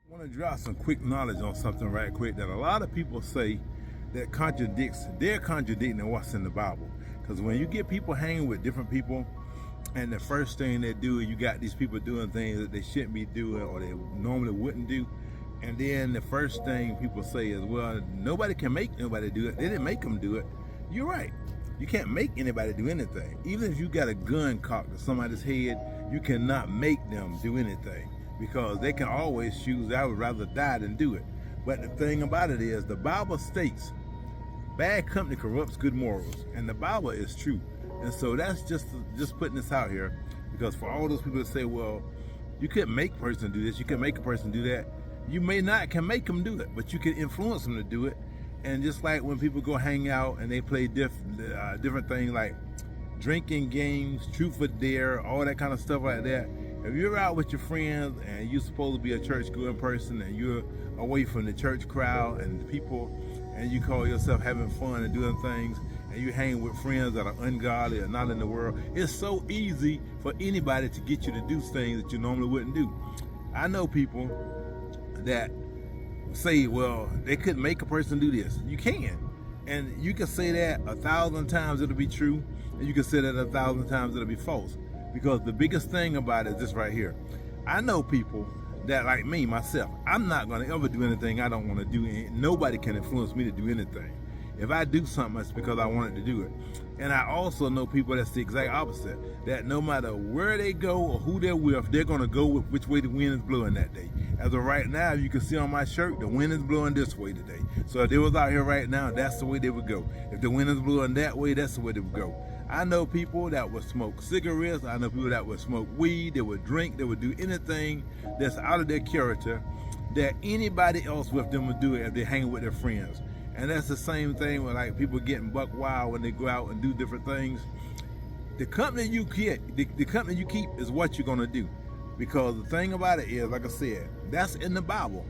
I want to drop some quick knowledge on something right quick that a lot of people say that contradicts. They're contradicting what's in the Bible. Because when you get people hanging with different people, and the first thing they do, you got these people doing things that they shouldn't be doing or they normally wouldn't do. And then the first thing people say is, well, nobody can make nobody do it. They didn't make them do it. You're right. You can't make anybody do anything. Even if you got a gun cocked to somebody's head, you cannot make them do anything because they can always choose, I would rather die than do it. But the thing about it is, the Bible states, bad company corrupts good morals, and the Bible is true. And so that's just putting this out here, because for all those people that say, well, you couldn't make a person do this, you can make a person do that, you may not can make them do it, but you can influence them to do it. And just like when people go hang out and they play different things like drinking games, truth or dare, all that kind of stuff like that. If you're out with your friends and you're supposed to be a church going person and you're away from the church crowd and people, and you call yourself having fun and doing things, and you hang with friends that are ungodly or not in the world, it's so easy for anybody to get you to do things that you normally wouldn't do. I know people that say, well, they couldn't make a person do this. You can. And you can say that 1,000 times, it'll be true. And you can say that 1,000 times, it'll be false. Because the biggest thing about it is this right here. I know people that, like me, myself, I'm not going to ever do anything I don't want to do. And nobody can influence me to do anything. If I do something, it's because I wanted to do it. And I also know people that's the exact opposite, that no matter where they go or who they're with, they're going to go with which way the wind is blowing that day. As of right now, you can see on my shirt, the wind is blowing this way today. So if they was out here right now, that's the way they would go. If the wind is blowing that way, that's the way they would go. I know people that would smoke cigarettes. I know people that would smoke weed. They would drink. They would do anything that's out of their character that anybody else with them would do it if they hang with their friends. And that's the same thing with like people getting buck wild when they go out and do different things. The company you get, the company you keep is what you're gonna do. Because the thing about it is, like I said, that's in the Bible.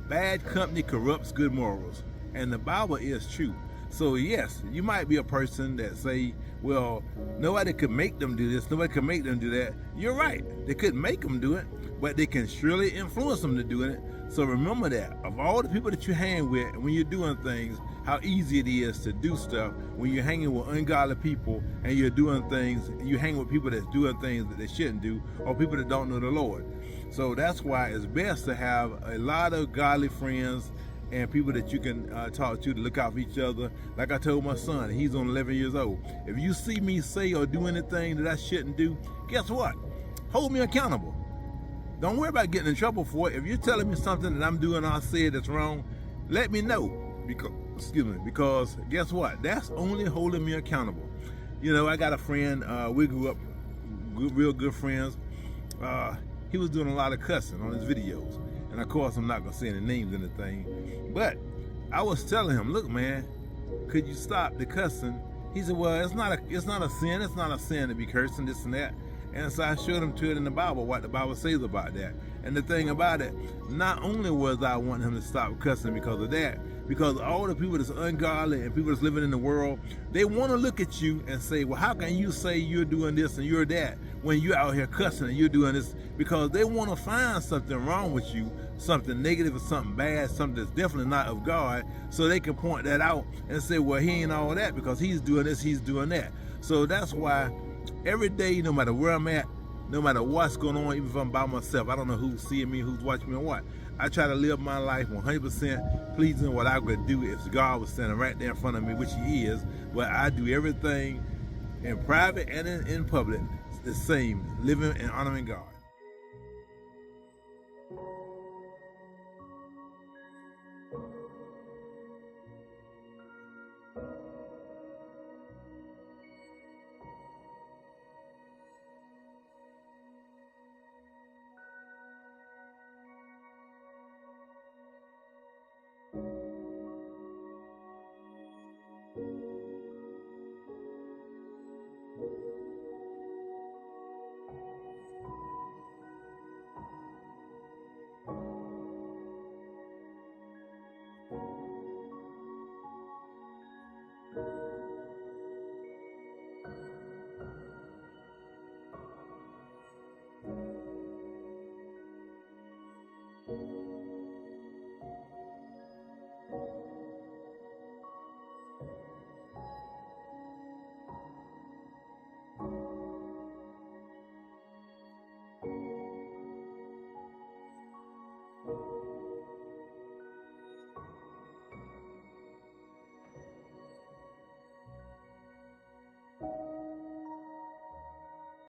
Bad company corrupts good morals. And the Bible is true. So yes, you might be a person that say, well, nobody could make them do this, nobody could make them do that. You're right, they couldn't make them do it, but they can surely influence them to doing it. So remember that, of all the people that you hang with, when you're doing things, how easy it is to do stuff when you're hanging with ungodly people and you're doing things, you hang with people that's doing things that they shouldn't do, or people that don't know the Lord. So that's why it's best to have a lot of godly friends and people that you can talk to look out for each other. Like I told my son, he's on 11 years old. If you see me say or do anything that I shouldn't do, guess what? Hold me accountable. Don't worry about getting in trouble for it. If you're telling me something that I'm doing or I said that's wrong, let me know. Because guess what? That's only holding me accountable. You know, I got a friend, we grew up real good friends. He was doing a lot of cussing on his videos. And of course, I'm not gonna say any names or anything, but I was telling him, look, man, could you stop the cussing? He said, well, it's not a sin. It's not a sin to be cursing, this and that. And so I showed him to it in the Bible, what the Bible says about that. And the thing about it, not only was I wanting him to stop cussing because of that, because all the people that's ungodly and people that's living in the world, they want to look at you and say, well, how can you say you're doing this and you're that when you're out here cussing and you're doing this? Because they want to find something wrong with you, something negative or something bad, something that's definitely not of God, so they can point that out and say, well, he ain't all that because he's doing this, he's doing that. So that's why every day, no matter where I'm at, no matter what's going on, even if I'm by myself, I don't know who's seeing me, who's watching me or what. I try to live my life 100% pleasing what I would do if God was standing right there in front of me, which he is. But I do everything in private and in public the same, living and honoring God.